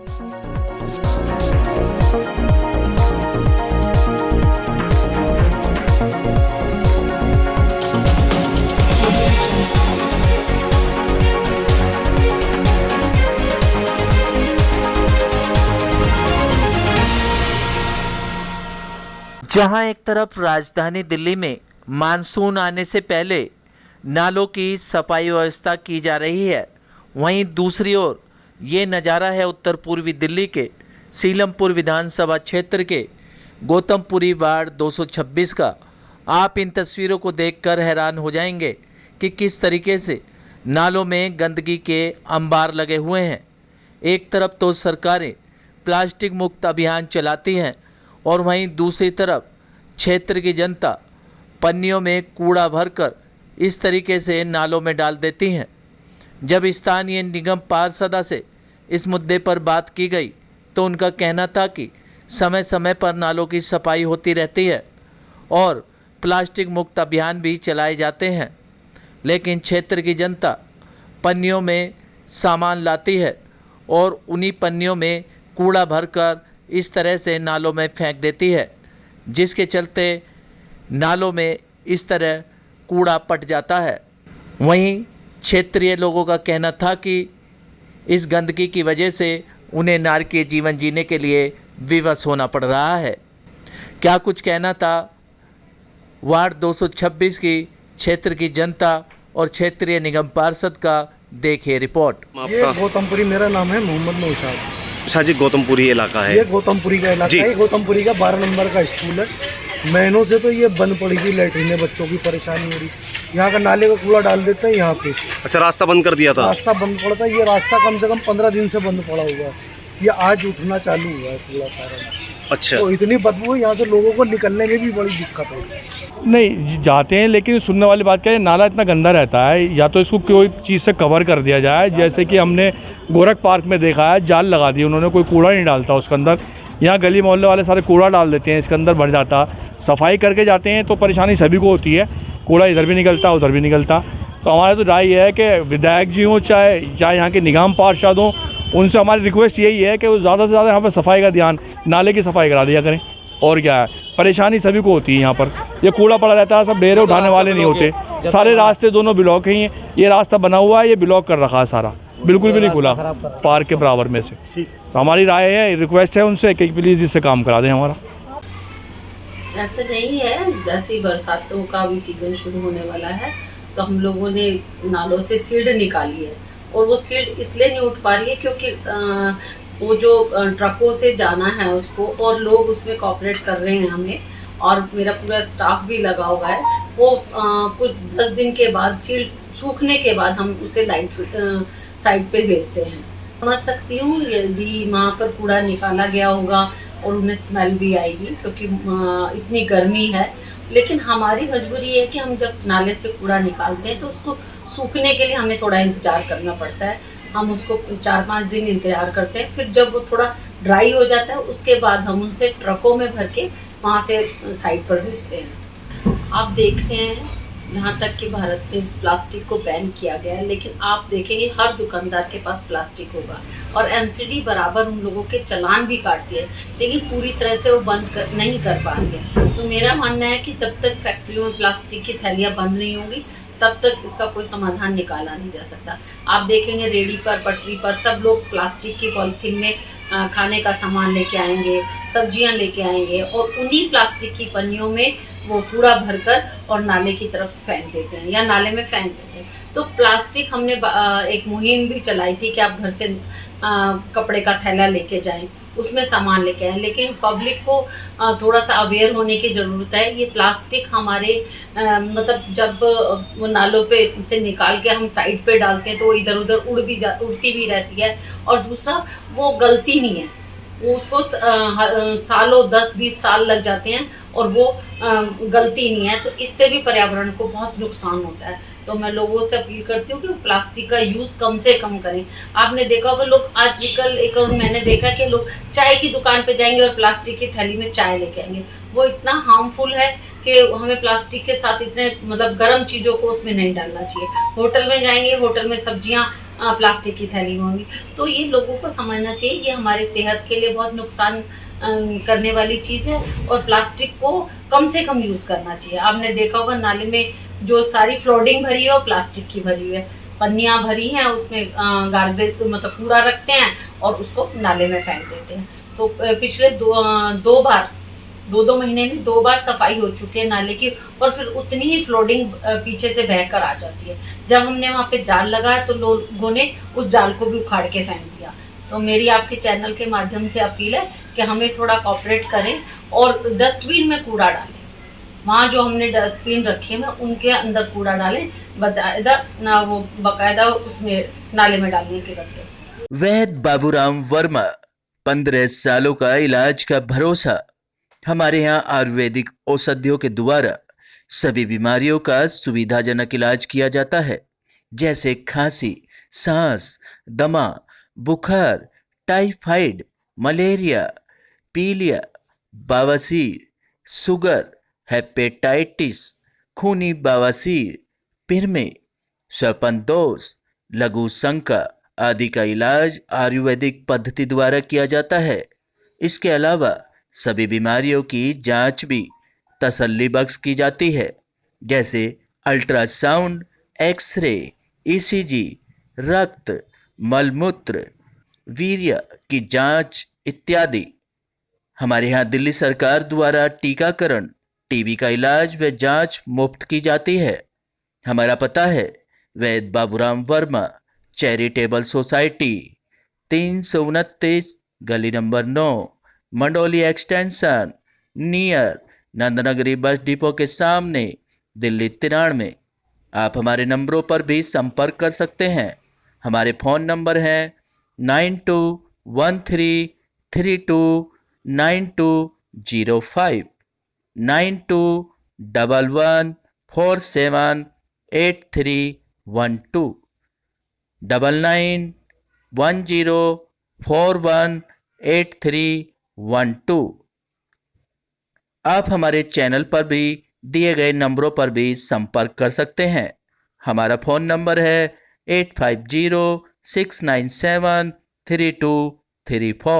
जहां एक तरफ राजधानी दिल्ली में मानसून आने से पहले नालों की सफाई व्यवस्था की जा रही है, वहीं दूसरी ओर ये नज़ारा है उत्तर पूर्वी दिल्ली के सीलमपुर विधानसभा क्षेत्र के गौतमपुरी वार्ड 226 का। आप इन तस्वीरों को देखकर हैरान हो जाएंगे कि किस तरीके से नालों में गंदगी के अंबार लगे हुए हैं। एक तरफ तो सरकारें प्लास्टिक मुक्त अभियान चलाती हैं और वहीं दूसरी तरफ क्षेत्र की जनता पन्नियों में कूड़ा भरकर इस तरीके से नालों में डाल देती हैं। जब स्थानीय निगम पार्षद से इस मुद्दे पर बात की गई तो उनका कहना था कि समय समय पर नालों की सफाई होती रहती है और प्लास्टिक मुक्त अभियान भी चलाए जाते हैं, लेकिन क्षेत्र की जनता पन्नियों में सामान लाती है और उन्हीं पन्नियों में कूड़ा भरकर इस तरह से नालों में फेंक देती है, जिसके चलते नालों में इस तरह कूड़ा पट जाता है। वहीं क्षेत्रीय लोगों का कहना था कि इस गंदगी की वजह से उन्हें नारकीय जीवन जीने के लिए विवश होना पड़ रहा है। क्या कुछ कहना था वार्ड 226 की क्षेत्र की जनता और क्षेत्रीय निगम पार्षद का, देखिए रिपोर्ट। ये गौतमपुरी, मेरा नाम है मोहम्मद नौशाद। अच्छा जी, गौतमपुरी इलाका है। ये गौतमपुरी का इलाका है। गौतमपुरी का 12 नंबर का स्कूल है। महीनों से तो ये बंद पड़ी थी, लैट्रिन बच्चों की परेशानी हो रही। यहाँ का नाले का कूड़ा डाल देते हैं यहाँ पे। अच्छा, रास्ता बंद कर दिया था? रास्ता बंद पड़ा था। ये रास्ता कम से कम 15 दिन से बंद पड़ा हुआ है। ये आज उठना चालू हुआ है कूड़ा सारा। अच्छा, तो इतनी बदबू है, यहाँ से लोगों को निकलने में भी बड़ी दिक्कत है। नहीं जाते हैं, लेकिन सुनने वाली बात क्या है, नाला इतना गंदा रहता है, या तो इसको कोई चीज़ से कवर कर दिया जाए। जैसे कि हमने गोरख पार्क में देखा है, जाल लगा दी उन्होंने, कोई कूड़ा नहीं डालता उसके अंदर। यहाँ गली मोहल्ले वाले सारे कूड़ा डाल देते हैं, इसके अंदर भर जाता। सफाई करके जाते हैं तो परेशानी सभी को होती है, कूड़ा इधर भी निकलता उधर भी निकलता। तो हमारा तो राय है कि विधायक जी हों चाहे यहाँ के निगम पार्षद हों, उनसे हमारी रिक्वेस्ट यही है कि वो ज़्यादा से ज़्यादा यहाँ पर सफाई का ध्यान, नाले की सफाई करा दिया करें। और क्या है, परेशानी सभी को होती है यहाँ पर। ये कूड़ा पड़ा रहता है, सब ढेरे उठाने वाले नहीं होते। सारे रास्ते दोनों ब्लॉक ही हैं। ये रास्ता बना हुआ है, ये ब्लॉक कर रखा है सारा, बिल्कुल भी नहीं खुला पार्क के बराबर में से। तो हमारी राय है, रिक्वेस्ट है उनसे कि प्लीज़ इससे काम करा दें हमारा। ऐसे नहीं है, जैसे ही बरसातों का भी सीज़न शुरू होने वाला है तो हम लोगों ने नालों से सील्ड निकाली है। और वो सील्ड इसलिए नहीं उठ पा रही है क्योंकि वो जो ट्रकों से जाना है उसको, और लोग उसमें कोऑपरेट कर रहे हैं हमें, और मेरा पूरा स्टाफ भी लगा हुआ है। वो कुछ 10 दिन के बाद सील्ड सूखने के बाद हम उसे साइड पे भेजते हैं। समझ सकती हूँ यदि वहाँ पर कूड़ा निकाला गया होगा और उन्हें स्मेल भी आएगी क्योंकि इतनी गर्मी है, लेकिन हमारी मजबूरी है कि हम जब नाले से कूड़ा निकालते हैं तो उसको सूखने के लिए हमें थोड़ा इंतज़ार करना पड़ता है। हम उसको 4-5 दिन इंतज़ार करते हैं, फिर जब वो थोड़ा ड्राई हो जाता है उसके बाद हम उसे ट्रकों में भर के वहाँ से साइड पर भेजते हैं। आप देख रहे हैं जहाँ तक कि भारत में प्लास्टिक को बैन किया गया है, लेकिन आप देखेंगे हर दुकानदार के पास प्लास्टिक होगा और एमसीडी बराबर उन लोगों के चालान भी काटती है, लेकिन पूरी तरह से वो नहीं कर पाएंगे। तो मेरा मानना है कि जब तक फैक्ट्रियों में प्लास्टिक की थैलियाँ बंद नहीं होंगी तब तक इसका कोई समाधान निकाला नहीं जा सकता। आप देखेंगे रेडी पर, पटरी पर सब लोग प्लास्टिक की पॉलीथीन में खाने का सामान लेके आएंगे, सब्जियां लेके आएंगे और उन्हीं प्लास्टिक की पन्नियों में वो कूड़ा भरकर और नाले की तरफ फेंक देते हैं या नाले में फेंक देते हैं। तो प्लास्टिक हमने एक मुहिम भी चलाई थी कि आप घर से कपड़े का थैला लेके जाएं, उसमें सामान लेके आएँ, लेकिन पब्लिक को थोड़ा सा अवेयर होने की ज़रूरत है। ये प्लास्टिक हमारे मतलब जब वो नालों पे से निकाल के हम साइड पे डालते हैं तो वो इधर उधर उड़ती भी रहती है, और दूसरा वो गलती नहीं है, वो उसको सालों 10-20 साल लग जाते हैं और वो गलती नहीं है। तो इससे भी पर्यावरण को बहुत नुकसान होता है। तो मैं लोगों से अपील करती हूँ कि प्लास्टिक का यूज़ कम से कम करें। आपने देखा होगा लोग आजकल एक और मैंने देखा कि लोग चाय की दुकान पे जाएंगे और प्लास्टिक की थैली में चाय लेके आएंगे। वो इतना हार्मफुल है कि हमें प्लास्टिक के साथ इतने मतलब गर्म चीज़ों को उसमें नहीं डालना चाहिए। होटल में जाएंगे, होटल में सब्जियाँ प्लास्टिक की थैली में होंगी। तो ये लोगों को समझना चाहिए, ये हमारे सेहत के लिए बहुत नुकसान करने वाली चीज़ है और प्लास्टिक को कम से कम यूज़ करना चाहिए। आपने देखा होगा नाले में जो सारी फ्लोडिंग भरी है वो प्लास्टिक की भरी हुई है, पन्नियाँ भरी हैं, उसमें गार्बेज मतलब कूड़ा रखते हैं और उसको नाले में फेंक देते हैं। तो पिछले दो बार 2-2 महीने में 2 बार सफाई हो चुकी है नाले की और फिर उतनी ही फ्लोडिंग पीछे से बहकर आ जाती है। जब हमने वहाँ पे जाल लगाया तो लोगों ने उस जाल को भी उखाड़ के फेंक दिया। तो मेरी आपके चैनल के माध्यम से अपील है कि हमें थोड़ा कोऑपरेट करें और डस्टबिन में कूड़ा डालें। वहाँ जो हमने डस्टबिन रखे हैं उनके अंदर कूड़ा डालें, बकायदा उसमें नाले में डालने के बदले। वैद बाबूराम वर्मा, 15 सालों का इलाज का भरोसा। हमारे यहाँ आयुर्वेदिक औषधियों के द्वारा सभी बीमारियों का सुविधाजनक इलाज किया जाता है, जैसे खांसी, सांस, दमा, बुखार, टाइफाइड, मलेरिया, पीलिया, बवासीर, शुगर, हेपेटाइटिस, खूनी बवासीर, पिरमे, श्वपनदोष, लघु शंका आदि का इलाज आयुर्वेदिक पद्धति द्वारा किया जाता है। इसके अलावा सभी बीमारियों की जांच भी तसल्ली बख्श की जाती है, जैसे अल्ट्रासाउंड, एक्सरे, ईसीजी, रक्त, मलमूत्र, वीर्य की जांच इत्यादि। हमारे यहाँ दिल्ली सरकार द्वारा टीकाकरण, टीबी का इलाज व जांच मुफ्त की जाती है। हमारा पता है वैद बाबूराम वर्मा चैरिटेबल सोसाइटी, 329 गली number 9, Mandoli extension, near Nand Nagri bus depot के सामने, दिल्ली 93। आप हमारे नंबरों पर भी संपर्क कर सकते हैं। हमारे फ़ोन नंबर हैं 9213329205, 9211478312, 9910418312। आप हमारे चैनल पर भी दिए गए नंबरों पर भी संपर्क कर सकते हैं। हमारा फ़ोन नंबर है 8506973234।